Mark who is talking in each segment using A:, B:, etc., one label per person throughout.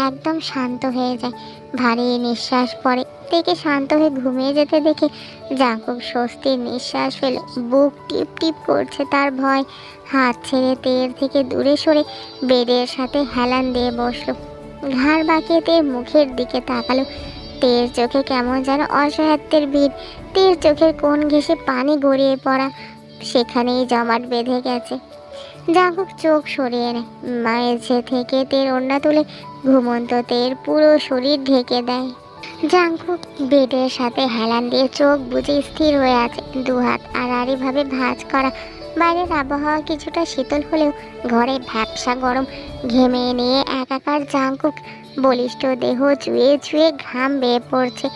A: একদম শান্ত হয়ে যায়। ভারী নিঃশ্বাস পড়ে তেকে শান্ত হয়ে ঘুমিয়ে যেতে দেখে জাঙ্কুক স্বস্তির নিঃশ্বাস ফেলে। বুক টিপ টিপ করছে তার ভয়। হাত ছেড়ে তের থেকে দূরে সরে বেডের সাথে হেলান দিয়ে বসলো। ঘাড় বাঁকিয়ে তের মুখের দিকে তাকালো। তের চোখে কেমন যেন অসহায়ত্বের ভিড়। তের চোখের কোণ ঘেঁষে পানি গড়িয়ে পড়া সেখানেই জমাট বেঁধে গেছে। জাঙ্কুক চোখ সরিয়ে নেয়। মেঝে থেকে তের ওড়না তুলে ঘুমন্ত তের পুরো শরীর ঢেকে দেয়। জাঙ্কুক বেডের সাথে হেলান দিয়ে চোখ বুজে স্থির হয়ে আছে, দুহাত আড়াআড়িভাবে ভাঁজ করা। বাইরের আবহাওয়া কিছুটা শীতল হলেও ঘরে ভ্যাপসা গরম। ঘেমে নিয়ে একাকার জাঙ্কুক বলিষ্ঠ দেহ চুয়ে চুয়ে ঘাম বেয়ে পড়ছে।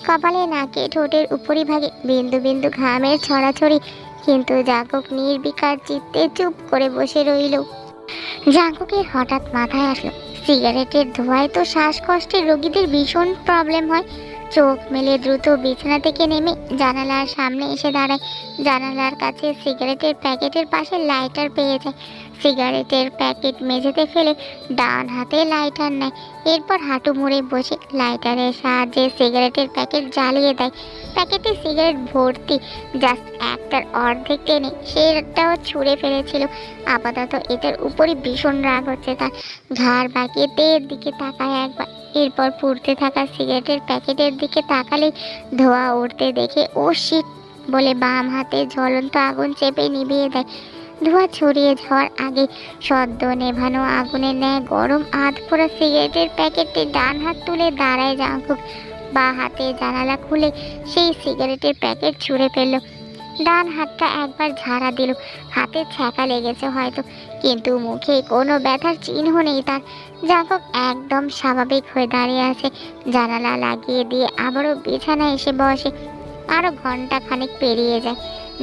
A: কপালে, নাকে, ঠোঁটের উপরিভাগে বিন্দু বিন্দু ঘামের ছড়াছড়ি। কিন্তু জাঙ্কুক নির্বিকার চিত্তে চুপ করে বসে রইল। জাঙ্কুকের হঠাৎ মাথায় আসলো, সিগারেটের ধোঁয়ায় তো শ্বাসকষ্টের রোগীদের ভীষণ প্রবলেম হয়। চোখ মেলে দ্রুত বিছানা থেকে নেমে জানালার সামনে এসে দাঁড়ায়। জানালার কাছে সিগারেটের প্যাকেটের পাশে লাইটার পেয়ে যায়। সিগারেটের প্যাকেট মেঝেতে ফেলে ডান হাতে লাইটার নেয়। এরপর হাঁটু মুড়ে বসে লাইটারের সাহায্যে সিগারেটের প্যাকেট জ্বালিয়ে দেয়। প্যাকেটে সিগারেট ভর্তি, জাস্ট একটার অর্ধেক টেনে সেটাও ছুঁড়ে ফেলেছিল। আপাতত এটার উপরই ভীষণ রাগ হচ্ছে তার। ঘাড় বাঁকিয়ে তের দিকে তাকায় একবার, এরপর পুড়তে থাকা সিগারেটের প্যাকেটের দিকে তাকালেই ধোঁয়া উঠতে দেখে ও শিট বলে বাম হাতে জ্বলন্ত আগুন চেপে নিভিয়ে দেয়। ধোঁয়া ছড়িয়ে যাওয়ার আগে সদ্য নেভানো আগুনের ন্যায় গরম আধ পোড়া সিগারেটের প্যাকেটটি ডান হাত তুলে দাঁড়ায় জাঙ্কুক। বা হাতে জানালা খুলে সেই সিগারেটের প্যাকেট ছুঁড়ে ফেললো। ডান হাতটা একবার ঝাড়া দিল, হাতে ছ্যাঁকা লেগেছে হয়তো, কিন্তু মুখে কোনো ব্যথার চিহ্ন নেই তার। জাঙ্কুক একদম স্বাভাবিক হয়ে দাঁড়িয়ে আছে। জানালা লাগিয়ে দিয়ে আবারও বিছানায় এসে বসে। আরও ঘন্টা খানিক পেরিয়ে যায়।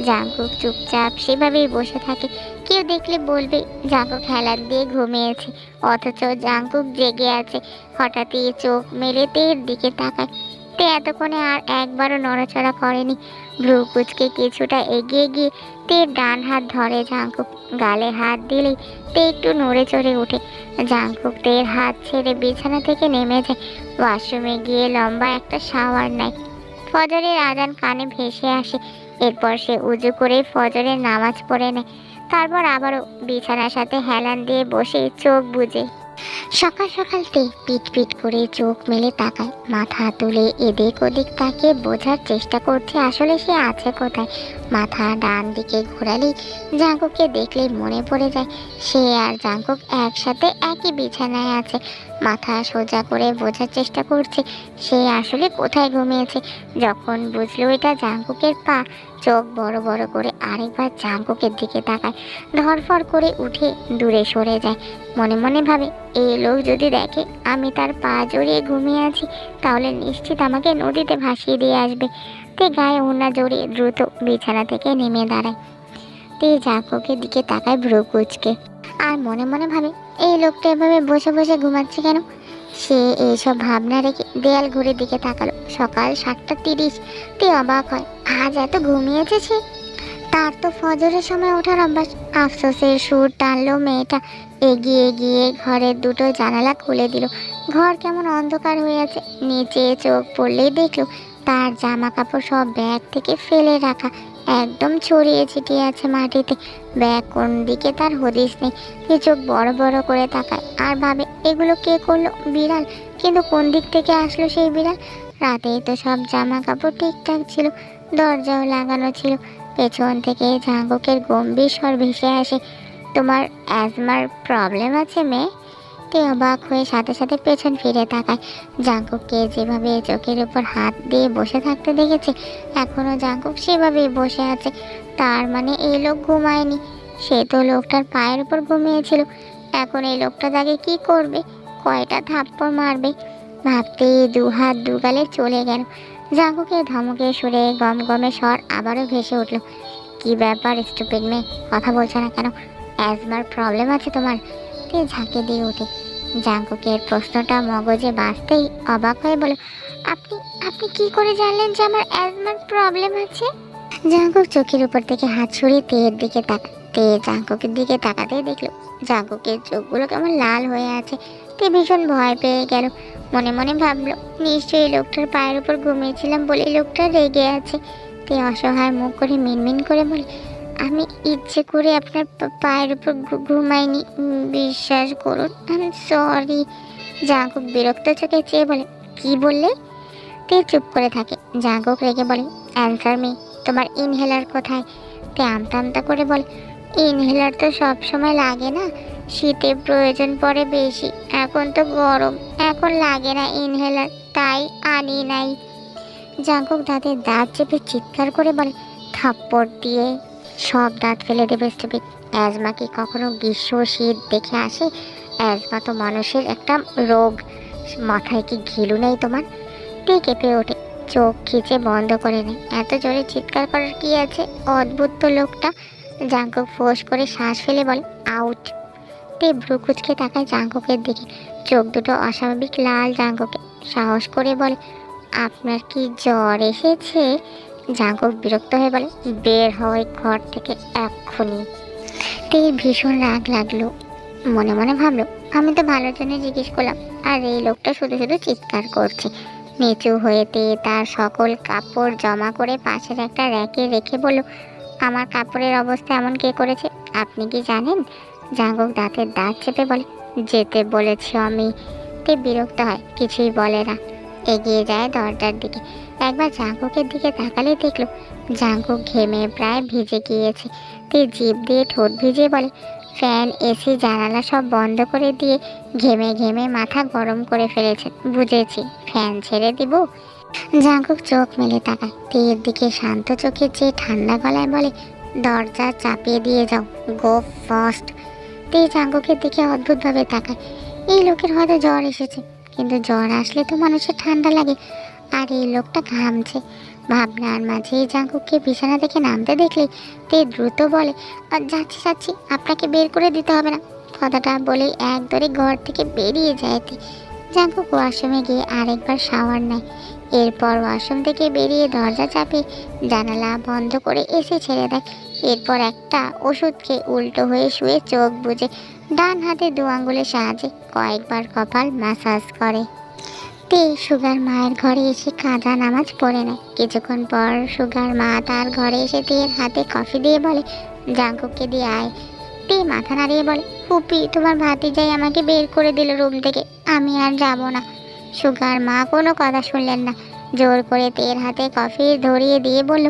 A: জাঙ্কুক চুপচাপ সেভাবেই বসে থাকে। কেউ দেখলে বলবে জাঙ্কুক হেলান দিয়ে ঘুমিয়েছে, অথচ জাঙ্কুক জেগে আছে। হঠাৎই চোখ মেলে তের দিকে তাকায়। তে এতক্ষণে আর একবারও নড়াচড়া করেনি। ভ্রু কুচকে কিছুটা এগিয়ে গিয়ে তের ডান হাত ধরে জাঙ্কুক। গালে হাত দিলেই তে একটু নড়ে চড়ে ওঠে। জাঙ্কুক তের হাত ছেড়ে বিছানা থেকে নেমে যায়। ওয়াশরুমে গিয়ে লম্বা একটা শাওয়ার নেয়। ফজরের আজান কানে ভেসে আসে। এরপর সে উজু করে ফজরের নামাজ পড়ে নেয়। তারপর আবারও বিছানার সাথে হেলান দিয়ে বসে চোখ বুজে। সকাল সকালতে পিট পিট করে চোখ মেলে তাকায়। মাথা তুলে এদিক ওদিক তাকিয়ে বোঝার চেষ্টা করছে আসলে সে আছে কোথায়। মাথা ডান দিকে ঘোরালেই জাঙ্কুককে দেখলেই মনে পড়ে যায় সে আর জাঙ্কুক একসাথে একই বিছানায় আছে। মাথা সোজা করে বোঝার চেষ্টা করছে সে আসলে কোথায় ঘুমিয়েছে। যখন বুঝলো এটা জাঙ্কুকের পা, চোখ বড় বড় করে আরেকবার জাঙ্কুকের দিকে তাকায়। ধরফড় করে উঠে দূরে সরে যায়। মনে মনে ভাবে, এই লোক যদি দেখে আমি তার পা জড়িয়ে ঘুমিয়ে আছি তাহলে নিশ্চিত আমাকে নদীতে ভাসিয়ে দিয়ে আসবে। তে গায়ে ওড়না জড়িয়ে দ্রুত বিছানা থেকে নেমে দাঁড়ায়। তে জাঙ্কুকের দিকে তাকায় ভ্রু কুঁচকে। আর মনে মনে ভাবে, এই লোকটা এভাবে বসে বসে ঘুমাচ্ছে কেন। সে এইসব ভাবনা রেখে দেয়াল ঘড়ির দিকে তাকালো। সকাল 7:30। তে অবাক হয়, আজ এত ঘুমিয়েছে সে। তার তো ফজরের সময় ওঠার অভ্যাস। আফসোসের সুর টানলো মেয়েটা। এগিয়ে গিয়ে ঘরের দুটো জানালা খুলে দিল। ঘর কেমন অন্ধকার হয়ে আছে। নিচে চোখ পড়লেই দেখলো তার জামা কাপড় সব ব্যাগ থেকে ফেলে রাখা, একদম ছড়িয়ে ছিটিয়ে আছে মাটিতে। ব্যাগ কোন দিকে তার হদিস নেই। সে চোখ বড় বড় করে তাকায় আর ভাবে, এগুলো কে করলো? বিড়াল। কিন্তু কোন দিক থেকে আসলো সেই বিড়াল? রাতেই তো সব জামা কাপড় ঠিকঠাক ছিল, দরজাও লাগানো ছিল। পেছন থেকে জাঙ্কুকের গম্ভীর স্বর ভেসে আসে, তোমার অ্যাজমার প্রবলেম আছে মেয়ে? তে অবাক হয়ে সাথে সাথে পেছন ফিরে তাকায়। জাঙ্কুককে যেভাবে চোখের উপর হাত দিয়ে বসে থাকতে দেখেছে, এখনও জাঙ্কুক সেভাবেই বসে আছে। তার মানে এই লোক ঘুমায়নি। সে তো লোকটার পায়ের উপর ঘুমিয়েছিল। এখন এই লোকটা তাকে কি করবে? কয়টা থাপ্পড় মারবে? ভাবতেই দুহাত দুগালে চলে গেল। জাঙ্কুকের ধমকে সুরে গমগমে স্বর আবারও ভেসে উঠল, কি ব্যাপার স্টুপিড মেয়ে, কথা বলছে না কেন? অ্যাজমার প্রবলেম আছে তোমার? তে ঝাঁকে দিয়ে ওঠে। জাঙ্কুকের প্রশ্নটা মগজে বাজতেই অবাক হয়ে বলে, আপনি আপনি কি করে জানলেন যে আমার অ্যাজমার প্রবলেম আছে? জাঙ্কুক চোখের উপর থেকে হাত সরিয়ে তেয়ের দিকে তাকায়। তে জাঙ্কুকের দিকে তাকাতেই দেখলো জাঙ্কুকের চোখগুলো কেমন লাল হয়ে আছে। তে ভীষণ ভয় পেয়ে গেল। মনে মনে ভাবলো নিশ্চয়ই লোকটার পায়ের উপর ঘুমিয়েছিলাম বলে লোকটা রেগে আছে। তে অসহায় মুখ করে মিনমিন করে বলে, আমি ইচ্ছে করে আপনার পায়ের উপর ঘুমাইনি, বিশ্বাস করুন, আমি সরি। জাঙ্কুক বিরক্ত চোখে চেয়ে বলে, কি বললে? তে চুপ করে থাকে। জাঙ্কুক রেগে বলে, অ্যান্সার মি, তোমার ইনহেলার কোথায়? তে আমতা আমতা করে বলে, ইনহেলার তো সব সময় লাগে না, শীতে প্রয়োজন পড়ে বেশি, এখন তো গরম, এখন লাগে না ইনহেলার, তাই আনি নাই। জাঙ্কুক দাঁতের দাঁত চেপে চিৎকার করে বলে, থাপ্পড় দিয়ে সব দাঁত ফেলে দেবে স্টুপিড। অ্যাজমা কি কখনো গ্রীষ্ম শীত দেখে আসে? অ্যাজমা তো মানুষের একটা রোগ, মাথায় কি ঘিলু নেই তোমার? তে কেঁপে ওঠে, চোখ খিচে বন্ধ করে নেয়। এত জোরে চিৎকার করার কি আছে? অদ্ভুত তো লোকটা। জাঙ্কুক ফোঁস করে শ্বাস ফেলে বলে, আউট। তে ভ্রু কুচকে তাকায় জাঙ্কুকের দিকে, চোখ দুটো অস্বাভাবিক লাল। জাঙ্কুকে সাহস করে বলে, আপনার কি জ্বর এসেছে? জাঙ্কুক বিরক্ত হয়ে বলে, বের হয় ঘর থেকে এক্ষুনি। তে ভীষণ রাগ লাগলো। মনে মনে ভাবলো, আমি তো ভালোর জন্য জিজ্ঞেস করলাম, আর এই লোকটা শুধু শুধু চিৎকার করছে। নিচু হয়েতে তার সকল কাপড় জমা করে পাশের একটা র্যাকে রেখে বলল, আমার কাপড়ের অবস্থা এমন কে করেছে আপনি কি জানেন? জাঙ্কুক দাঁতের দাঁত চেপে বলে, যেতে বলেছি আমি। তে বিরক্ত হয়, কিছুই বলে না, এগিয়ে যায় দরজার দিকে। একবার জাঙ্কুকের দিকে তাকালে দেখলো জাঙ্কুক ঘেমে প্রায় ভিজে গিয়েছে। তে জিভ দিয়ে ঠোঁট ভিজিয়ে বলে, ফ্যান এসি জানালা সব বন্ধ করে দিয়ে ঘেমে ঘেমে মাথা গরম করে ফেলেছেন, বুঝেছি, ফ্যান ছেড়ে দিব। জাঙ্কুক চোখ মেলে তাকায়। তের দিকে শান্ত চোখে চেয়ে ঠান্ডা গলায় বলে, দরজা চাপিয়ে দিয়ে যাও, গো ফাস্ট। তে জাঙ্কুকের দিকে অদ্ভুতভাবে তাকায়। এই লোকের হয়তো জ্বর এসেছে, কিন্তু জ্বর আসলে তো মানুষের ঠান্ডা লাগে, আর এই লোকটা ঘামছে। ভাবনার মাঝে জাঙ্কুককে বিছানা থেকে নামতে দেখলে তে দ্রুত বলে, যাচ্ছি যাচ্ছি, আপনাকে বের করে দিতে হবে না। কথাটা বলেই এক দরে ঘর থেকে বেরিয়ে যায় তে। জাঙ্কুক ওয়াশরুমে গিয়ে আরেকবার শাওয়ার নেয়। এরপর ওয়াশরুম থেকে বেরিয়ে দরজা চাপে জানালা বন্ধ করে এসে ছেড়ে দেয়। এরপর একটা ওষুধ খেয়ে উল্টো হয়ে শুয়ে চোখ বুজে ডান হাতে 2 আঙ্গুলের সাহায্যে কয়েকবার কপাল ম্যাসাজ করে। তে সুগার মায়ের ঘরে এসে কাজা নামাজ পড়ে নেয়। কিছুক্ষণ পর সুগার মা তার ঘরে এসে তের হাতে কফি দিয়ে বলে, জাঙ্কুককে দিয়ে আয়। তে মাথা নাড়িয়ে বলে, ফুপি, তোমার ভাতিজাই আমাকে বের করে দিল রুম থেকে, আমি আর যাব না। সুগার মা কোনো কথা শুনলেন না, জোর করে তের হাতে কফি ধরিয়ে দিয়ে বলল,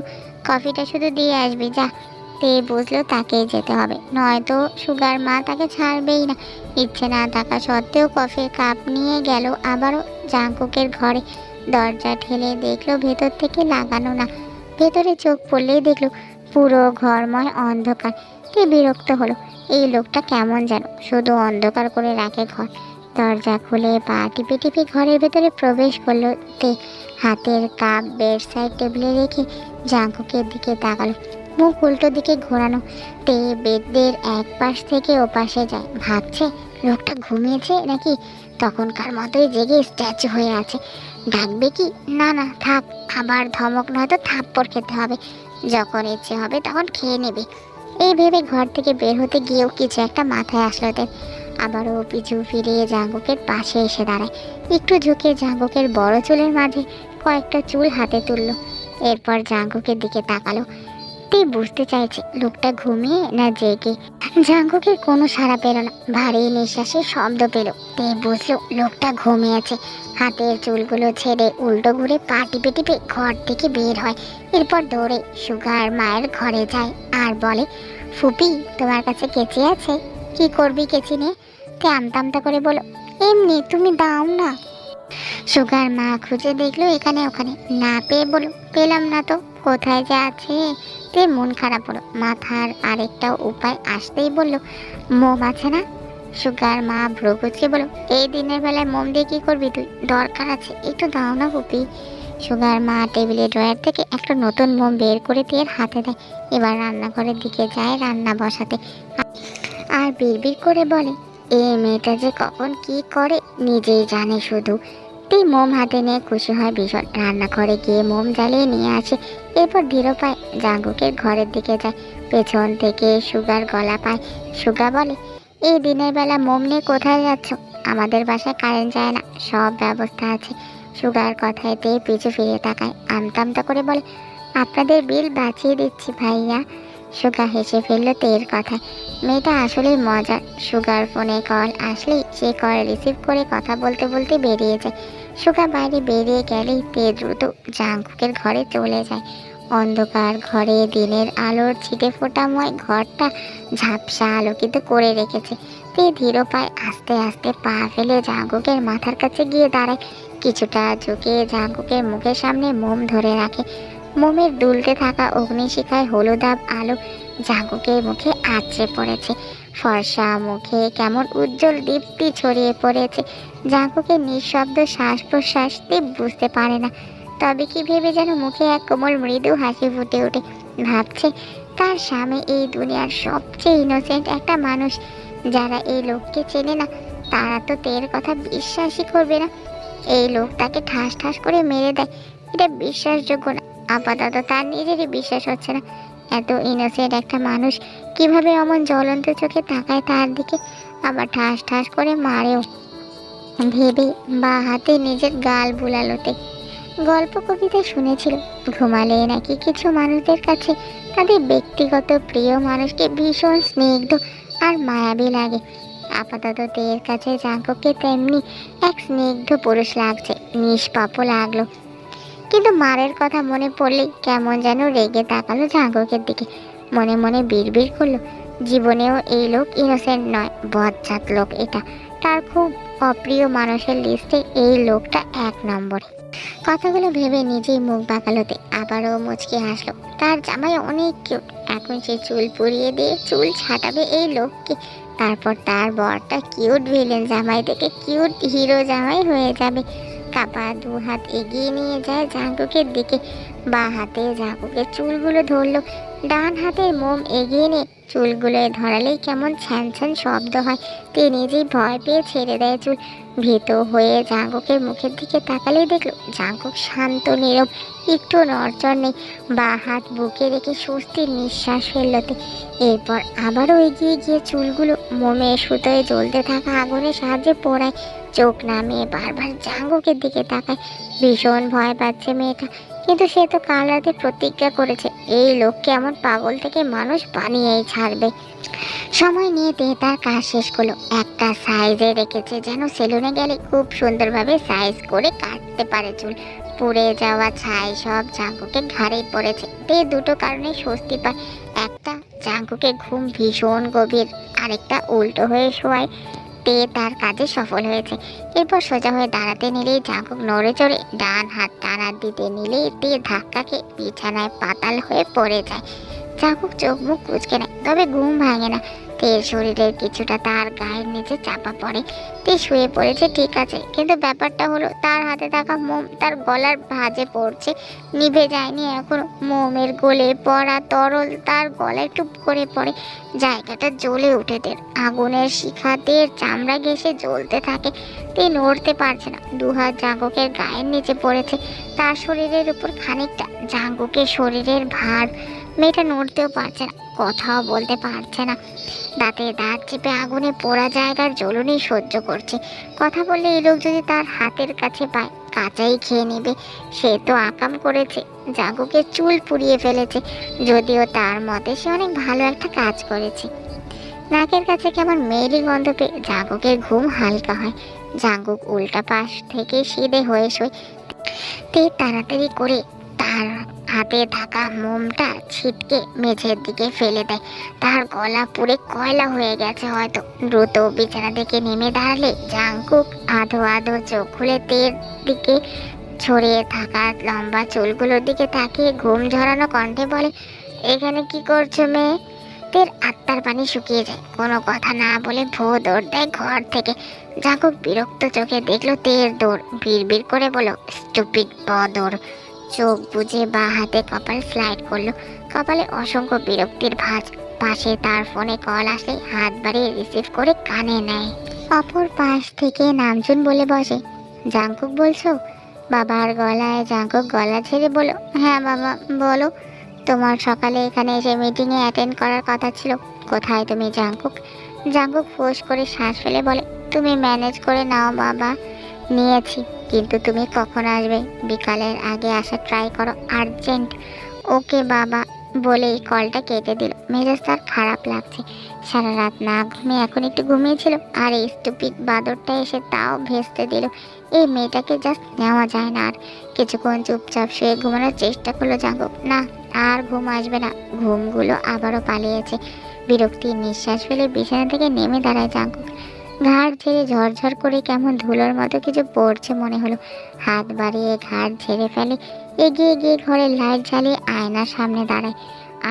A: কফিটা শুধু দিয়ে আসবি যা। তে বুঝলো তাকেই যেতে হবে, নয়তো সুগার মা তাকে ছাড়বেই না। ইচ্ছে না থাকা সত্ত্বেও কফির কাপ নিয়ে গেল আবারও জাঙ্কুকের ঘরে। দরজা ঠেলে দেখলো ভেতর থেকে লাগানো না। ভেতরে চোখ পড়লেই দেখলো পুরো ঘরময় অন্ধকার। তে বিরক্ত হলো, এই লোকটা কেমন যেন শুধু অন্ধকার করে রাখে ঘর। দরজা খুলে পা টিপে টিপে ঘরের ভেতরে প্রবেশ করলো তে। হাতের কাপ বেড সাইড টেবিলে রেখে জাঙ্কুকের দিকে তাকালো, মুখ উল্টো দিকে ঘোরানো। তে বেডের এক পাশ থেকে ওপাশে যায়, ভাবছে লোকটা ঘুমিয়েছে নাকি তখনকার মতোই জেগে স্ট্যাচু হয়ে আছে। ডাকবে কি? না না থাক, আবার ধমক নয়তো থাপ্পড় খেতে হবে, যখন ইচ্ছে হবে তখন খেয়ে নেবে। এই ভেবে ঘর থেকে বের হতে গিয়েও কিছু একটা মাথায় আসলো তার। আবারও পিছু ফিরিয়ে জাঙ্কুকের পাশে এসে দাঁড়ায়। একটু ঝুঁকে জাঙ্কুকের বড় চুলের মাঝে কয়েকটা চুল হাতে তুলল। এরপর জাঙ্কুকের দিকে তাকালো। তে বুঝতে চাইছে লোকটা ঘুমিয়ে না জেগে। জাঙ্কুকের কোনো সাড়া পেল না, ভারী নিঃশ্বাসের শব্দ পেল। তে বুঝলো লোকটা ঘুমিয়েছে। হাতের চুলগুলো ছেড়ে উল্টো ঘুরে পা টিপে টিপে ঘর থেকে বের হয়। এরপর দৌড়ে সুগার মায়ের ঘরে যায় আর বলে, ফুপি, তোমার কাছে কেচি আছে? কি করবি কেচি নিয়ে? তে আমতা আমতা করে বলো, এমনি, তুমি দাও না। সুগার মা খুঁজে দেখলো এখানে ওখানে, না পেয়ে বলো, পেলাম না তো, কোথায় যে আছে। তে মন খারাপ হলো, মাথার আরেকটা উপায় আসতেই বলল, মোম আছে না? সুগার মা ভ্রু কুচকে বলো, এই দিনের বেলায় মোম দিয়ে কি করবি তুই? দরকার আছে, একটু দাও না ফুপি। সুগার মা টেবিলের ড্রয়ার থেকে একটা নতুন মোম বের করে তের হাতে দেয়। এবার রান্নাঘরের দিকে যায় রান্না বসাতে, আর বিড়বিড় করে বলে, এই মেয়েটা যে কখন কি করে নিজেই জানে শুধু। তে মোম হাতে নিয়ে খুশি হয় ভীষণ, রান্নাঘরে গিয়ে মোম জ্বালিয়ে নিয়ে আসে। এরপর ধীর পায় জাঙ্কুকের ঘরের দিকে যায়। পেছন থেকে সুগার গলা পায়। সুগা বলে, এই দিনের বেলা মোম নিয়ে কোথায় যাচ্ছ? আমাদের বাসায় কারেন্ট যায় না, সব ব্যবস্থা আছে। সুগার কথায় তে পিছু ফিরে তাকায়, আমতা আমতা করে বলে, আপনাদের বিল বাঁচিয়ে দিচ্ছি ভাইয়া। সুগা হেসে ফেলল তের কথায়। মেয়েটা আসলেই মজার। সুগার ফোনে কল আসলেই সে কল রিসিভ করে কথা বলতে বলতে বেরিয়ে যায়। সুগা বাইরে বেরিয়ে গেলেই তে দ্রুত জাঙ্কুকের ঘরে চলে যায়। অন্ধকার ঘরে দিনের আলোর ছিটে ফোটাময় ঘরটা ঝাপসা আলোকিত করে রেখেছে। তে ধীর পায়ে আস্তে আস্তে পা ফেলে জাঙ্কুকের মাথার কাছে গিয়ে দাঁড়ায়। কিছুটা ঝুঁকে জাঙ্কুকের মুখের সামনে মোম ধরে রাখে। মোমের দুলতে থাকা অগ্নিশিখায় হলুদাভ আলো জাঙ্কুকের মুখে আছড়ে পড়েছে। ফর্সা মুখে কেমন উজ্জ্বল দীপ্তি ছড়িয়ে পড়েছে। জাঙ্কুকের নিঃশব্দ শ্বাস প্রশ্বাস তীপ বুঝতে পারে না, তবে কি ভেবে যেন মুখে এক কোমল মৃদু হাসি ফুটে ওঠে। ভাবছে তার স্বামী এই দুনিয়ার সবচেয়ে ইনোসেন্ট একটা মানুষ। যারা এই লোককে চেনে না তারা তো তের কথা বিশ্বাসই করবে না। এই লোক তাকে ঠাস ঠাস করে মেরে দেয়, এটা বিশ্বাসযোগ্য না। আপাতত তার নিজেরই বিশ্বাস হচ্ছে না, এত ইনোসেন্ট একটা মানুষ কিভাবে অমন জ্বলন্ত চোখে তাকায় তার দিকে, আবার ঠাস ঠাস করে মারেও। ভেবে বা হাতে নিজের গাল বুলালোতে গল্প কবিতা শুনেছিল ঘুমালে নাকি কিছু মানুষদের কাছে তাদের ব্যক্তিগত প্রিয় মানুষকে ভীষণ স্নিগ্ধ আর মায়াবী লাগে। আপাতত তের কাছে জাঙ্কুককে তেমনি এক স্নিগ্ধ পুরুষ লাগছে, নিষ্পাপ লাগলো। কিন্তু মারের কথা মনে পড়লেই কেমন যেন রেগে তাকালো জাঙ্কুকের দিকে। মনে মনে বিড়বিড় করলো, জীবনেও এই লোক ইনোসেন্ট নয়, বজ্জাত লোক এটা। তার খুব অপ্রিয় মানুষের লিস্টে এই লোকটা 1 নম্বরে। কথাগুলো ভেবে নিজেই মুখ বাঁকালোতে আবারও মুচকে হাসলো। তার জামাই অনেক কিউট, এখন সে চুল পুড়িয়ে দিয়ে চুল ছাটাবে এই লোককে। তারপর তার বরটা কিউট ভিলেন জামাই থেকে কিউট হিরো জামাই হয়ে যাবে। কাপা 2 হাত এগিয়ে নিয়ে যায় জাঙ্কুকের দিকে, বা হাতে জাঙ্কুকের চুলগুলো ধরলো। ডান হাতের মোম এগিয়ে নিয়ে চুলগুলোয় ধরালেই কেমন ছ্যান ছ্যান শব্দ হয়। তে নিজেই ভয় পেয়ে ছেড়ে দেয় চুল। ভীত হয়ে জাঙ্কুকের মুখের দিকে তাকালেই দেখলো জাঙ্কুক শান্ত নীরব, একটু নড়চড় নেই। বা হাত বুকে রেখে স্বস্তির নিঃশ্বাস ফেললতে এরপর আবারও এগিয়ে গিয়ে চুলগুলো মোমের সুতোয় জ্বলতে থাকা আগুনের সাহায্যে পোড়ায়। চোখ নামিয়ে বারবার জাঙ্কুকের দিকে তাকায়। ভীষণ ভয় পাচ্ছে মেয়েটা, কিন্তু সে তো কাল রাতে প্রতিজ্ঞা করেছে এই লোককে এমন পাগল থেকে মানুষ বানিয়েই ছাড়বে। সময় নিয়ে তে তার কাজ শেষ করলো। একটা সাইজে রেখেছে যেন সেলুনে গেলে খুব সুন্দরভাবে সাইজ করে কাটতে পারে চুল। পুড়ে যাওয়া ছাই সব জাঙ্কুকের ঘাড়েই পড়েছে। তে দুটো কারণে স্বস্তি পায়। একটা, জাঙ্কুকের ঘুম ভীষণ গভীর, আরেকটা উল্টো হয়ে শোয়ায়। তে তার কাজে সফল হয়েছে। এরপর সোজা হয়ে দাঁড়াতে নিলেই জাঙ্কুক নড়ে চড়ে ডান হাত টানা দিতে নিলেই তে ধাক্কাকে বিছানায় পাতাল হয়ে পড়ে যায়। জাঙ্কুক চোখ মুখ কুঁচকে নেয়, তবে ঘুম ভাঙে না। তের শরীরের কিছুটা তার গায়ের নিচে চাপা পড়ে। তে শুয়ে পড়েছে ঠিক আছে, কিন্তু ব্যাপারটা হলো তার হাতে থাকা মোম তার গলার ভাঁজে পড়ছে, নিভে যায়নি এখনো। মোমের গলে পড়া তরল তার গলায় টুপ করে পড়ে। জায়গাটা জ্বলে উঠে তের আগুনের শিখা তের চামড়া ঘেঁষে জ্বলতে থাকে। তে নড়তে পারছে না, 2 হাত জাঙ্কুকের গায়ের নিচে পড়েছে, তার শরীরের উপর খানিকটা জাঙ্কুকের শরীরের ভার। মেয়েটা নড়তেও পারছে না, কথাও বলতে পারছে না। দাঁতে দাঁত চেপে আগুনে পোড়া জায়গার জ্বলুনি সহ্য করছে। কথা বললে এই লোক যদি তার হাতের কাছে পায় কাঁচাই খেয়ে নেবে। সে তো আকাম করেছে, জাঙ্কুকের চুল পুড়িয়ে ফেলেছে, যদিও তার মতে সে অনেক ভালো একটা কাজ করেছে। নাকের কাছে কেমন মেয়েলি গন্ধ পেয়ে জাঙ্কুকের ঘুম হালকা হয়। জাঙ্কুক উল্টা পাশ থেকে সিধে হয়ে শোয়। তে তাড়াতাড়ি করে তার হাতে থাকা মোমটা ছিটকে মেঝের দিকে ফেলে দেয়। তার গলা পুড়ে কয়লা হয়ে গেছে হয়তো। দ্রুত বিছানা থেকে নেমে দাঁড়ালে জাঙ্কুক আধো আধো চোখ খুলে তের দিকে ছড়িয়ে থাকা লম্বা চুলগুলোর দিকে তাকিয়ে ঘুম ঝরানো কণ্ঠে বলে, এখানে কি করছো মেয়ে? তের আত্মার পানি শুকিয়ে যায়। কোনো কথা না বলে ভো দৌড় দেয় ঘর থেকে। জাঙ্কুক বিরক্ত চোখে দেখলো তের দৌড়, বিড়বিড় করে বলল, স্টুপিড বদর। চোখ বুজে বা হাতে কপাল স্লাইড করলো। কপালে অসংখ্য বিরক্তির ভাঁজ। পাশে তার ফোনে কল আসলে হাত বাড়িয়ে রিসিভ করে কানে নেয়। অপর পাশ থেকে নামজুন বলে বসে, জাঙ্কুক বলছো? বাবার গলায় জাঙ্কুক গলা ছেড়ে বলল, হ্যাঁ বাবা বলো। তোমার সকালে এখানে এসে মিটিংয়ে অ্যাটেন্ড করার কথা ছিল, কোথায় তুমি জাঙ্কুক? জাঙ্কুক ফোঁস করে শ্বাস ফেলে বলে, তুমি ম্যানেজ করে নাও বাবা। নিয়েছি, কিন্তু তুমি কখন আসবে? বিকালের আগে আসা ট্রাই করো, আর্জেন্ট। ওকে বাবা। বলেই কলটা কেটে দিল। মেজাজ তার খারাপ লাগছে। সারা রাত না ঘুমিয়ে এখন একটু ঘুমিয়েছিল, আর এই স্টুপিড বাদরটা এসে তাও ভেস্তে দিল। এই মেয়েটাকে জাস্ট নেওয়া যায় না। আর কিছুক্ষণ চুপচাপ শুয়ে ঘুমানোর চেষ্টা করলো জাঙ্কুক। না, আর ঘুম আসবে না। ঘুমগুলো আবারও পালিয়েছে। বিরক্তির নিঃশ্বাস ফেলে বিছানা থেকে নেমে দাঁড়ায় জাঙ্কুক। ঘাড় ঝেড়ে ঝরঝর করে কেমন ধুলোর মতো কিছু পড়ছে মনে হলো। হাত বাড়িয়ে ঘাড় ঝেড়ে ফেলে। এগিয়ে গিয়ে ঘরের লাইট জ্বালিয়ে আয়নার সামনে দাঁড়ায়।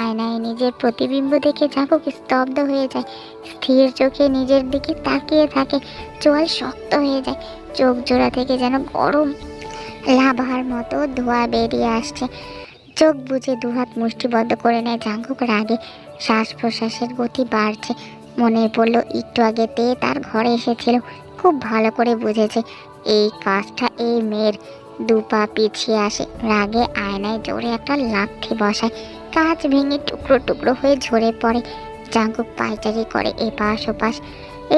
A: আয়নায় নিজের প্রতিবিম্ব দেখে জাঙ্কুক স্তব্ধ হয়ে যায়। স্থির চোখে নিজের দিকে তাকিয়ে থাকে। চোয়াল শক্ত হয়ে যায়। চোখ জোড়া থেকে যেন গরম লাভার মতো ধোঁয়া বেরিয়ে আসছে। চোখ বুজে দুহাত মুষ্টিবদ্ধ করে নেয় জাঙ্কুক রাগে। শ্বাস প্রশ্বাসের গতি বাড়ছে। মনে পড়ল একটু আগে তে তার ঘরে এসেছিল। খুব ভালো করে বুঝেছে এই কাজটা এই মেয়ের। দু পা পিছিয়ে আসে। রাগে আয়নায় জোরে একটা লাথি বসায়। কাঁচ ভেঙে টুকরো টুকরো হয়ে ঝরে পড়ে। জাঙ্কুক পায়চারি করে এপাশ ওপাশ।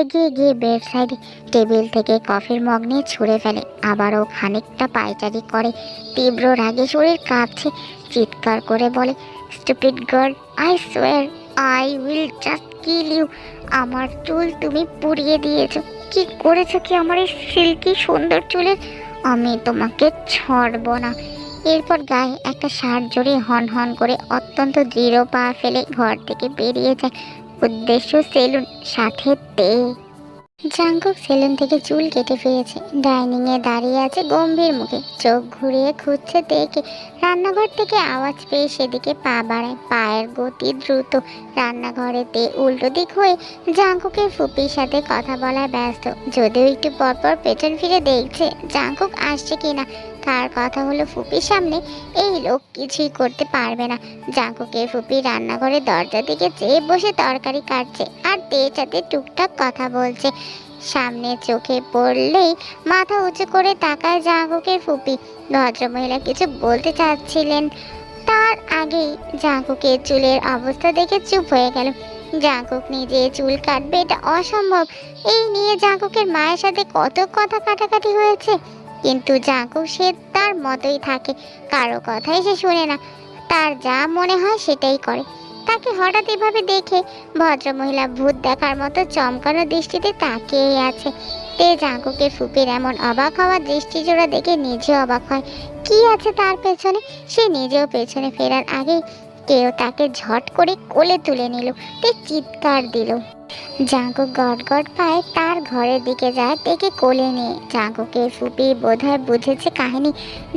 A: এগিয়ে গিয়ে বেড সাইডে টেবিল থেকে কফির মগ নিয়ে ছুঁড়ে ফেলে। আবারও খানিকটা পায়চারি করে। তীব্র রাগে শরীর কাঁপছে। চিৎকার করে বলে, stupid girl, I swear I will just kill you. আমার চুল তুমি পুড়িয়ে দিয়েছো। কি করেছো কি আমার এই সিল্কি সুন্দর চুলের? আমি তোমাকে ছাড়ব না। এরপর গায়ে একটা শার্ট জড়িয়ে হন হন করে অত্যন্ত দৃঢ় পা ফেলে ঘর থেকে বেরিয়ে যায়। উদ্দেশ্য সেলুন, সাথে তে। জাঙ্কুক সেলুন থেকে চুল কেটে ফিরেছে। ডাইনিংয়ে দাঁড়িয়ে আছে গম্ভীর মুখে। চোখ ঘুরিয়ে খুঁজছে তেকে। রান্নাঘর থেকে আওয়াজ পেয়ে সেদিকে পা বাড়ায়। পায়ের গতি দ্রুত। রান্নাঘরেতে উল্টো দিক হয়ে জাঙ্কুকের ফুপির সাথে কথা বলায় ব্যস্ত। যদিও একটু পরপর পেছন ফিরে দেখছে জাঙ্কুক আসছে কিনা। কার কথা হলো ফুপির সামনে, এই লোক কিছুই করতে পারবে না। জাঙ্কুকের ফুপি রান্নাঘরের দরজা থেকে চেয়ে বসে তরকারি কাটছে আর তের সাথে টুকটাক কথা বলছে। সামনে চোখে পড়লেই মাথা উঁচু করে তাকায় জাঙ্কুকের ফুপি। ভদ্রমহিলা কিছু বলতে চাচ্ছিলেন, তার আগেই জাঙ্কুকের চুলের অবস্থা দেখে চুপ হয়ে গেল। জাঙ্কুক নিজে চুল কাটবে এটা অসম্ভব। এই নিয়ে জাঙ্কুকের মায়ের সাথে কত কথা কাটাকাটি হয়েছে, কিন্তু জাঙ্কুক সে তার মতোই থাকে। কারো কথাই সে শুনে না। তার যা মনে হয় সেটাই করে। তাকে হঠাৎ এভাবে দেখে ভদ্রমহিলা ভূত দেখার মতো চমকানো দৃষ্টিতে তাকিয়ে আছে। তে জাঙ্কুকের ফুপির এমন অবাক হওয়ার দৃষ্টি জোড়া দেখে নিজে অবাক হয়। কি আছে তার পেছনে? সে নিজেও পেছনে ফেরার আগে কেউ তাকে ঝট করে কোলে তুলে নিল। তে চিৎকার দিল। জাঙ্কুক গট গট পায়ে তার ঘরের দিকে যায় তেকে কোলে নিয়ে। জাঙ্কুকের ফুপি বোধহয় বুঝেছে কাহিনী।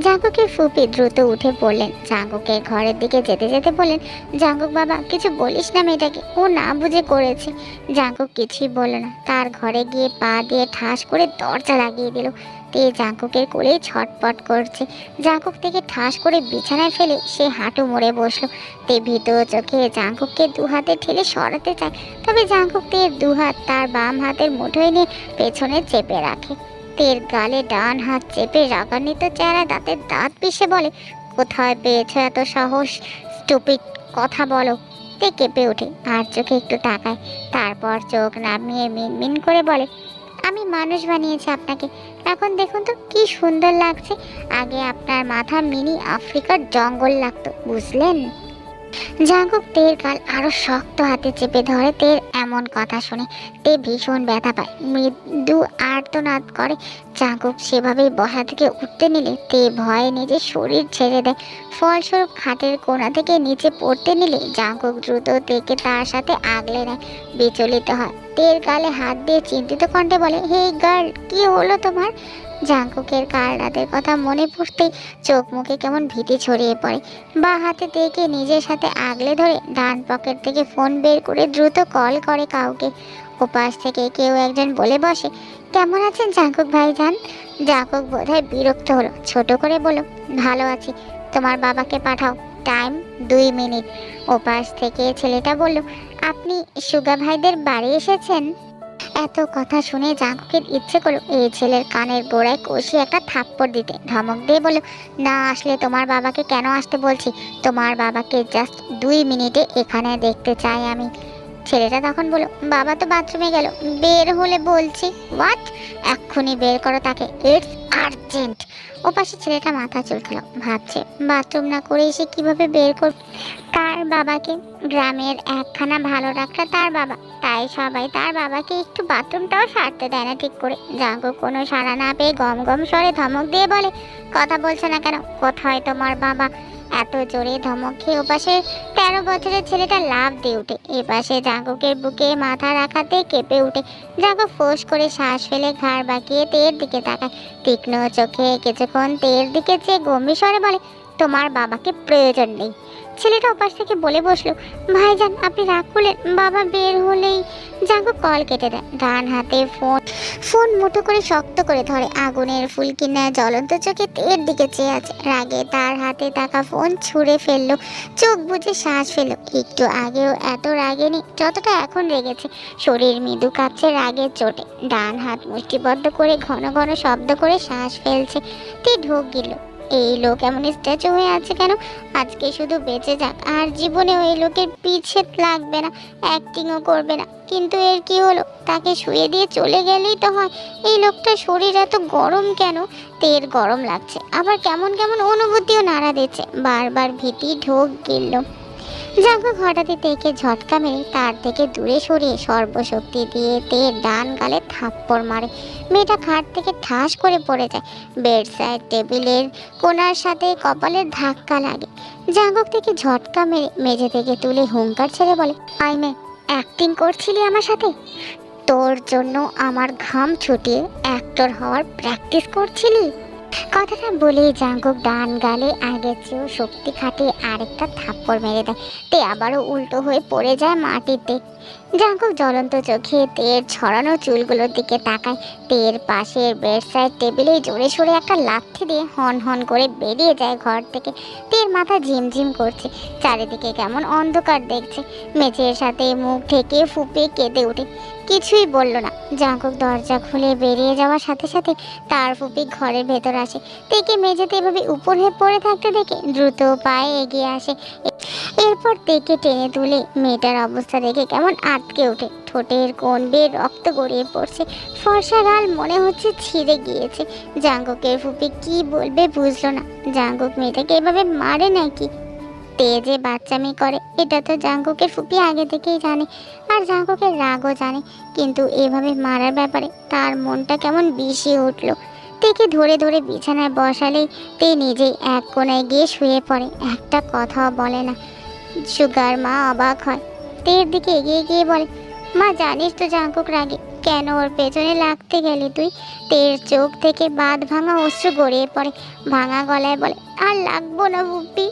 A: জাঙ্কুকের ফুপি দ্রুত উঠে পড়লেন। জাঙ্কুকের ঘরের দিকে যেতে যেতে বললেন, জাঙ্কুক বাবা, কিছু বলিস না মেয়েটাকে, ও না বুঝে করেছে। জাঙ্কুক কিছুই বলল না। তার ঘরে গিয়ে পা দিয়ে ঠাস করে দরজা লাগিয়ে দিল। তে জাঙ্কুকের কোলেই ছটপট করছে। জাঙ্কুক থেকে ঠাস করে বিছানায় ফেলে সে হাঁটু মুড়ে বসলো। তে ভীত চোখে জাঙ্কুককে দু হাতে ঠেলে সরাতে চায়, তবে জাঙ্কুক তের দুহাত তার বাম হাতের মুঠোয় নিয়ে পেছনে চেপে রাখে। তের গালে ডান হাত চেপে রাগান্বিত চেহারা দাঁতের দাঁত পিষে বলে, কোথায় পেয়েছো এত সাহস? স্টুপিড, কথা বলো। তে কেঁপে ওঠে আর চোখে একটু তাকায়। তারপর চোখ নামিয়ে মিনমিন করে বলে, আমি মানুষ বানিয়েছি আপনাকে। এখন দেখুন তো কি সুন্দর লাগছে। আগে আপনার মাথা মিনি আফ্রিকার জঙ্গল লাগতো, বুঝলেন? জাঙ্কুক তের গাল আরো শক্ত হাতে চেপে ধরে। তের এমন কথা শুনে তে ভীষণ ব্যথা পায়। মৃদু আর্তনাদ করে। জাঙ্কুক সেভাবেই বসা থেকে উঠতে নিলে তে ভয়ে নিজের শরীর ছেড়ে দেয়। ফলস্বরূপ খাটের কোণা থেকে নিচে পড়তে নিলে জাঙ্কুক দ্রুত তেকে তার সাথে আগলে নেয়। বিচলিত হয়। তের গালে হাত দিয়ে চিন্তিত কণ্ঠে বলে, হে গার্ল, কি হলো তোমার? জাঙ্কুকের কাল রাতের কথা মনে পড়তেই চোখ মুখে কেমন ভীতি ছড়িয়ে পড়ে। বা হাতে দেখে নিজের সাথে আগলে ধরে ডান পকেট থেকে ফোন বের করে দ্রুত কল করে কাউকে। ওপাশ থেকে কেউ একজন বলে বসে, কেমন আছেন জাঙ্কুক ভাইজান? জাঙ্কুক বোধহয় বিরক্ত হলো। ছোট করে বলো, ভালো আছি। তোমার বাবাকে পাঠাও, টাইম 2 মিনিট। ওপাশ থেকে ছেলেটা বলল, আপনি সুগা ভাইদের বাড়ি এসেছেন? এত কথা শুনে জাঙ্কুকের ইচ্ছে করলো এই ছেলের কানের গোড়ায় কষিয়ে একটা থাপ্পড় দিতে। ধমক দিয়ে বলল, না আসলে তোমার বাবাকে কেন আসতে বলছি? তোমার বাবাকে জাস্ট 2 মিনিটে এখানে দেখতে চাই আমি। ছেলেটা তখন বলল, বাবা তো বাথরুমে গেল, বের হলে বলছি। হোয়াট? এক্ষুনি বের করো তাকে, ইটস আর্জেন্ট। ওপাশে ছেলেটা মাথা চুলকালো, ভাবছে বাথরুম না করে এসে কিভাবে বের কর। কার বাবাকে? গ্রামের একখানা ভালো ডাক্তার তার বাবা, তাই সবাই তার বাবাকে একটু বাথরুমটাও সারতে দেয় না ঠিক করে। জাঙ্কুক কোনো সাড়া না পেয়ে গম গম স্বরে ধমক দিয়ে বলে, কথা বলছে না কেন? কোথায় তোমার বাবা? এত জোরে ধমক খেয়ে ওপাশে 13 বছরের ছেলেটা লাফ দিয়ে উঠে এপাশে জাঙ্কুকের বুকে মাথা রাখাতে কেঁপে উঠে। জাঙ্কুক ফোঁস করে শ্বাস ফেলে ঘাড় বাঁকিয়ে তের দিকে তাকায়। তীক্ষ্ণ চোখে কিছুক্ষণ তের দিকে চেয়ে গম্ভীর স্বরে বলে, তোমার বাবাকে প্রয়োজন নেই। ছেলেটা ওপাশ থেকে বলে বসলো, ভাইজান আপনি রাগ করলেন, বাবা বের হলেই। জাঙ্কুক কল কেটে দেয়, ডান হাতে ফোন মুঠো করে শক্ত করে ধরে, আগুনের ফুলকি নেয় জ্বলন্ত চোখে তের দিকে চেয়ে আছে। রাগে তার হাতে থাকা ফোন ছুঁড়ে ফেললো, চোখ বুজে শ্বাস ফেললো। একটু আগেও এত রাগেনি যতটা এখন রেগেছে। শরীর মৃদু কাঁপছে রাগের চোটে। ডান হাত মুষ্টিবদ্ধ করে ঘন ঘন শব্দ করে শ্বাস ফেলছে। তে ঢোক গিল, এই লোক এমন স্ট্যাচু হয়ে আছে কেন? আজকে শুধু বেঁচে যাক, আর জীবনেও এই লোকের পিছে লাগবে না, অ্যাক্টিংও করবে না। কিন্তু এর কি হলো? তাকে শুয়ে দিয়ে চলে গেলেই তো হয়। এই লোকটার শরীর এত গরম কেন? তের গরম লাগছে, আবার কেমন কেমন অনুভূতিও নাড়া দিচ্ছে। বারবার ভীতি ঢোক গিলল। জাঙ্কুক হঠাৎই তেকে ঝটকা মেরে তার থেকে দূরে সরিয়ে সর্বশক্তি দিয়ে তের ডান গালে থাপ্পড় মারে। মেয়েটা খাট থেকে ঠাস করে পড়ে যায়। বেড সাইড টেবিলের কোণার সাথে কপালের ধাক্কা লাগে। জাঙ্কুক থেকে ঝটকা মেরে মেঝে থেকে তুলে হুঙ্কার ছেড়ে বলে, আইমে অ্যাক্টিং করছিলি আমার সাথে? তোর জন্য আমার ঘাম ছুটিয়ে অ্যাক্টর হওয়ার প্র্যাকটিস করছিলি? কথাটা বলেই জাঙ্কুক ডান গালে আগের চেয়েও শক্তি খাটিয়ে আরেকটা থাপ্পড় মেরে দেয়। তে আবারও উল্টো হয়ে পড়ে যায় মাটিতে। জাঙ্কুক জ্বলন্ত চোখে তের ছড়ানো চুলগুলোর দিকে তাকায়। তের পাশের বেডসাইড টেবিলে জোরে সোরে একটা লাথি দিয়ে হন হন করে বেরিয়ে যায় ঘর থেকে। তের মাথা ঝিমঝিম করছে, চারিদিকে কেমন অন্ধকার দেখছে। মেঝের সাথে মুখ ঢেকে ফুপিয়ে কেঁদে ওঠে। কিছুই বলল না। জাঙ্কুক দরজা খুলে বেরিয়ে যাওয়ার সাথে সাথে তার ফুপি ঘরের ভেতর আসে। তেকে মেঝেতে এভাবে উপর হয়ে পড়ে থাকতে দেখে দ্রুত পায়ে এগিয়ে আসে। এরপর তেকে টেনে তুলে মেয়েটার অবস্থা দেখে কেমন আটকে ওঠে। ঠোঁটের কোণ বেয়ে রক্ত গড়িয়ে পড়ছে, ফর্সা গাল মনে হচ্ছে ছিঁড়ে গিয়েছে। জাঙ্কুকের ফুপি কি বলবে বুঝলো না। জাঙ্কুক মেয়েটাকে এভাবে মারে নাকি? তে যে বাচ্চামি করে এটা তো জাঙ্কুকের ফুপি আগে থেকেই জানে, আর জাঙ্কুকের রাগও জানে। কিন্তু এভাবে মারার ব্যাপারে তার মনটা কেমন বিষিয়ে উঠল। তেকে ধরে ধরে বিছানায় বসালেই তে নিজেই এক কোণায় গিয়ে শুয়ে পড়ে, একটা কথাও বলে না। সুগার মা অবাক হয়, তের দিকে এগিয়ে গিয়ে বলে, মা জানিস তো জাঙ্কুক রাগে, কেন ওর পেছনে লাগতে গেলি তুই? তের চোখ থেকে বাঁধ ভাঙা অশ্রু গড়িয়ে পড়ে, ভাঙা গলায় বলে, আর লাগবো না ফুপি।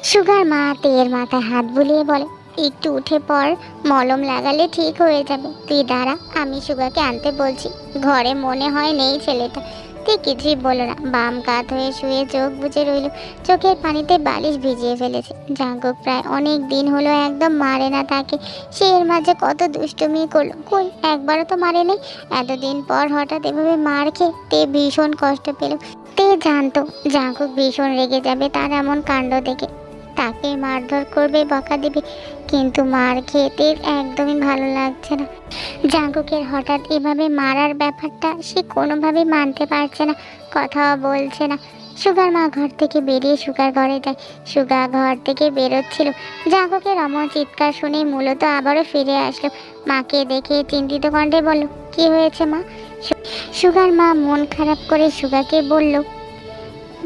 A: সুগার মা তের মাথায় হাত বুলিয়ে বলে, একটু উঠে পড়, মলম লাগালে ঠিক হয়ে যাবে। তুই দাঁড়া, আমি সুগাকে আনতে বলছি। ঘরে মনে হয় নেই ছেলেটা। তুই কিছুই বলো না, বাম কাত হয়ে শুয়ে চোখ বুজে রইল। চোখের পানিতে বালিশ ভিজিয়ে ফেলেছে। জাঙ্কুক প্রায় অনেক দিন হলো একদম মারে না তাকে। সে এর মাঝে কত দুষ্টুমি করলো, কই একবারও তো মারে নেই। এতদিন পর হঠাৎ এভাবে মার খেয়ে তে ভীষণ কষ্ট পেল। তে জানতো জাঙ্কুক ভীষণ রেগে যাবে তার এমন কাণ্ড দেখে, তাকে মারধর করবে, বকা দিবে। কিন্তু মার খেতে একদমই ভালো লাগছে না। জাঙ্কুকের হঠাৎ এভাবে মারার ব্যাপারটা সে কোনোভাবেই মানতে পারছে না, কথাও বলছে না। সুগার মা ঘর থেকে বেরিয়ে সুগার ঘরে যায়। সুগা ঘর থেকে বেরোচ্ছিল, জাঙ্কুকের অমর চিৎকার শুনে মূলত আবারও ফিরে আসলো। মাকে দেখে চিন্তিত কণ্ঠে বলল, কি হয়েছে মা? সুগার মা মন খারাপ করে সুগাকে বলল,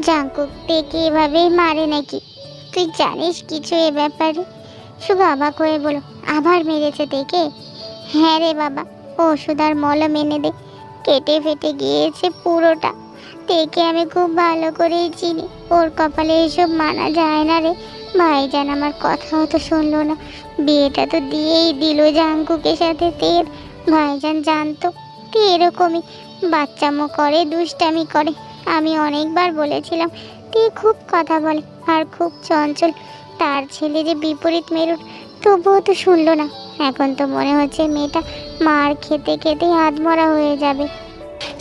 A: জাঙ্কুক তেকে এভাবেই মারে নাকি? তুই জানিস কিছু এ ব্যাপারে? সুগা অবাক হয়ে বলো, আবার মেরেছে তেকে? হ্যাঁ রে বাবা, ওষুধ আর মলম এনে দে, কেটে ফেটে গিয়েছে পুরোটা। তেকে আমি খুব ভালো করেই চিনি, ওর কপালে এসব মানা যায় না রে। ভাইজান আমার কথাও তো শুনলো না, বিয়েটা তো দিয়েই দিল জাঙ্কুকের সাথে তের। ভাইজান জানতো তে এরকমই বাচ্চামো করে, দুষ্টামি করে। আমি অনেকবার বলেছিলাম তে খুব কথা বলে আর খুব চঞ্চল, তার ছেলে যে বিপরীত মেরুর, তবুও তো শুনলো না। এখন তো মনে হচ্ছে মেয়েটা মার খেতে খেতে আধমরা হয়ে যাবে।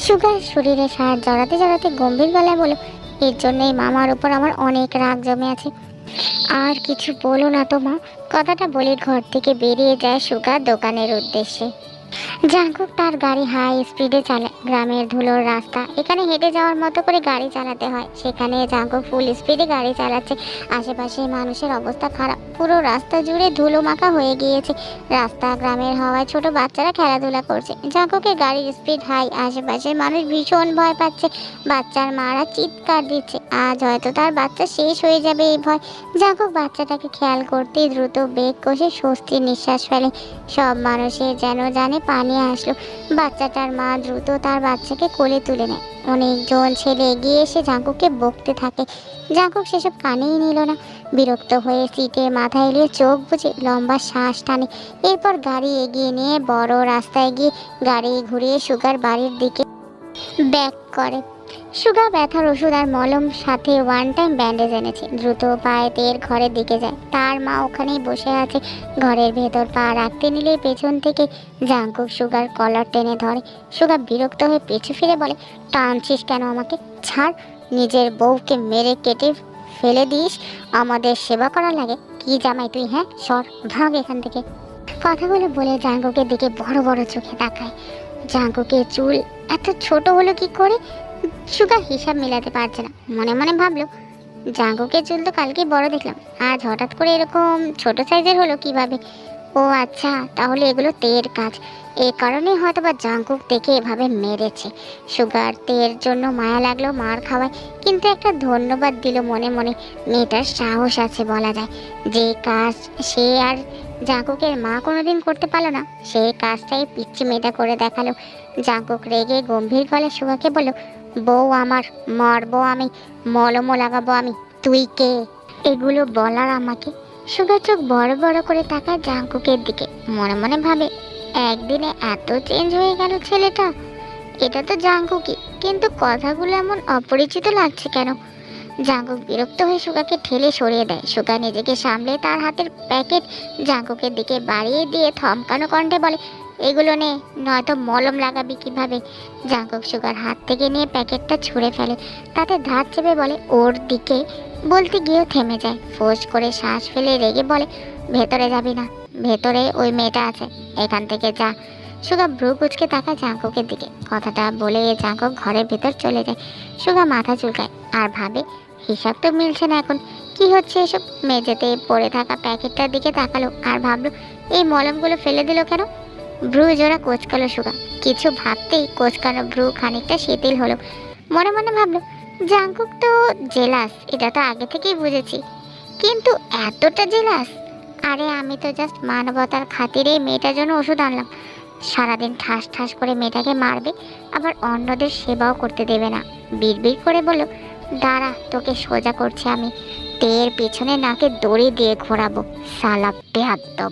A: সুগার শরীরে সার জড়াতে জড়াতে গম্ভীর গলায় বলো, এর জন্যই মামার উপর আমার অনেক রাগ জমে আছে। আর কিছু বলো না তো মা। কথাটা বলে ঘর থেকে বেরিয়ে যায় সুগা দোকানের উদ্দেশ্যে। জাঙ্কুক তার গাড়ি হাই স্পিডে চালায়। গ্রামের ধুলোর রাস্তা, এখানে হেঁটে যাওয়ার মতো করে গাড়ি চালাতে হয়, সেখানে জাঙ্কুক ফুল স্পিডে গাড়ি চালাচ্ছে। আশেপাশে মানুষের অবস্থা খারাপ, পুরো রাস্তা জুড়ে ধুলো মাখা হয়ে গিয়েছে। রাস্তা গ্রামের হওয়ায় ছোট বাচ্চারা খেলাধুলা করছে। জাঙ্কুকের গাড়ির স্পিড হাই, আশেপাশের মানুষ ভীষণ ভয় পাচ্ছে। বাচ্চার মারা চিৎকার দিচ্ছে, আজ হয়তো তার বাচ্চা শেষ হয়ে যাবে এই ভয়। জাঙ্কুক বাচ্চাটাকে খেয়াল করতেই দ্রুত বেগ কষে স্বস্তির নিঃশ্বাস ফেলে। সব মানুষের যেন জানে পানি আসলো। বাচ্চাটার মা দ্রুত তার বাচ্চাকে কোলে তুলে নেয়। অনেকজন ছেলে এগিয়ে এসে জাঙ্কুককে বকতে থাকে। জাঙ্কুক সেসব কানেই নিল না। বিরক্ত হয়ে সিটে মাথা এলিয়ে চোখ বুজে লম্বা শ্বাস টানে। এরপর গাড়ি এগিয়ে নিয়ে বড় রাস্তায় গিয়ে গাড়ি ঘুরিয়ে সুগার বাড়ির দিকে ব্যাক করে। সুগা ব্যথার ওষুধ আর মলম সাথে ওয়ান টাইম ব্যান্ডেজ এনেছে। দ্রুত পায়ে তের ঘরের দিকে যায়। তার মা ওখানেই বসে আছে। ঘরের ভেতর পা রাখতে নিলে পেছন থেকে জাঙ্কুক সুগার কলার টেনে ধরে। সুগা বিরক্ত হয়ে পিছু ফিরে বলে, টানছিস কেন আমাকে? ছাড়। নিজের বউকে মেরে কেটে ফেলে দিস, আমাদের সেবা করা লাগে? কি জামাই তুই? হ্যাঁ, সর, ভাগ এখান থেকে। কথাগুলো বলে জাঙ্কুকের দিকে বড় বড় চোখে তাকায়। জাঙ্কুকের চুল এত ছোট হলো কি করে? সুগা হিসাব মেলাতে পারছে না। মনে মনে ভাবলো, জাঙ্কুকের চুল তো কালকে বড় দেখলাম, আজ হঠাৎ করে এরকম ছোট সাইজের হলো কিভাবে? ও আচ্ছা, তাহলে এগুলো তের কাজ। এই কারণে হয়তো বা জাঙ্কুক দেখে এভাবে মেরেছে। সুগার তের জন্য মায়া লাগলো, মার খাওয়ায়, কিন্তু একটা ধন্যবাদ দিল মনে মনে। মেয়েটার সাহস আছে বলা যায়। যে কাজ সে আর জাঙ্কুকের মা কোনোদিন করতে পারলো না, সেই কাজটাই পিচ্ছি মেয়েটা করে দেখালো। জাঙ্কুক রেগে গম্ভীর গলায় সুগাকে বলল, বউ আমার, মরবো আমি, মলমও লাগাবো আমি, তুই কে? এগুলো বলার আমাকে? সুগার চোখ বড় বড় করে তাকায় জাঙ্কুকের দিকে। মনে মনে ভাবে, একদিনে এত চেঞ্জ হয়ে গেল ছেলেটা। এটা তো জাঙ্কুকই, কিন্তু কথাগুলো এমন অপরিচিত লাগছে কেন? জাঙ্কুক বিরক্ত হয়ে সুগাকে ঠেলে সরিয়ে দেয়। সুগা নিজেকে সামলে তার হাতের প্যাকেট জাঙ্কুকের দিকে বাড়িয়ে দিয়ে থমকানো কণ্ঠে বলে, এগুলো নে, নয়তো মলম লাগাবি কিভাবে? জাঙ্কুক সুগার হাত থেকে নিয়ে প্যাকেটটা ছুঁড়ে ফেলে। তাতে ধার চেপে বলে, ওর দিকে। বলতে গিয়েও থেমে যায়। ফোঁস করে শ্বাস ফেলে রেগে বলে, ভেতরে যাবি না, ভেতরে ওই মেয়েটা আছে, এখান থেকে যা। সুগা ভ্রু কুচকে তাকায় জাঙ্কুকের দিকে। কথাটা বলে জাঙ্কুক ঘরের ভেতর চলে যায়। সুগা মাথা চুলকায় আর ভাবে, হিসাব তো মিলছে না এখন, কি হচ্ছে এসব? মেঝেতে পড়ে থাকা প্যাকেটটার দিকে তাকালো আর ভাবলো, এই মলমগুলো ফেলে দিল কেন? ভ্রু জোড়া কোচকালো সুগা। কিছু ভাবতেই কোচকানো ভ্রু খানিকটা শিথিল হলো। মনে মনে ভাবলো, জাঙ্কুক তো জেলাস, এটা তো আগে থেকেই বুঝেছি, কিন্তু এতটা জেলাস? আরে আমি তো জাস্ট মানবতার খাতিরে মেয়েটার জন্য ওষুধ আনলাম। সারাদিন ঠাস ঠাস করে মেয়েটাকে মারবে, আবার অন্যদের সেবাও করতে দেবে না। বিড়বিড় করে বলল, দাঁড়া, তোকে সোজা করছি আমি, তের পেছনে নাকে দড়ি দিয়ে ঘোরাবো, সালা বেয়াদ্দব।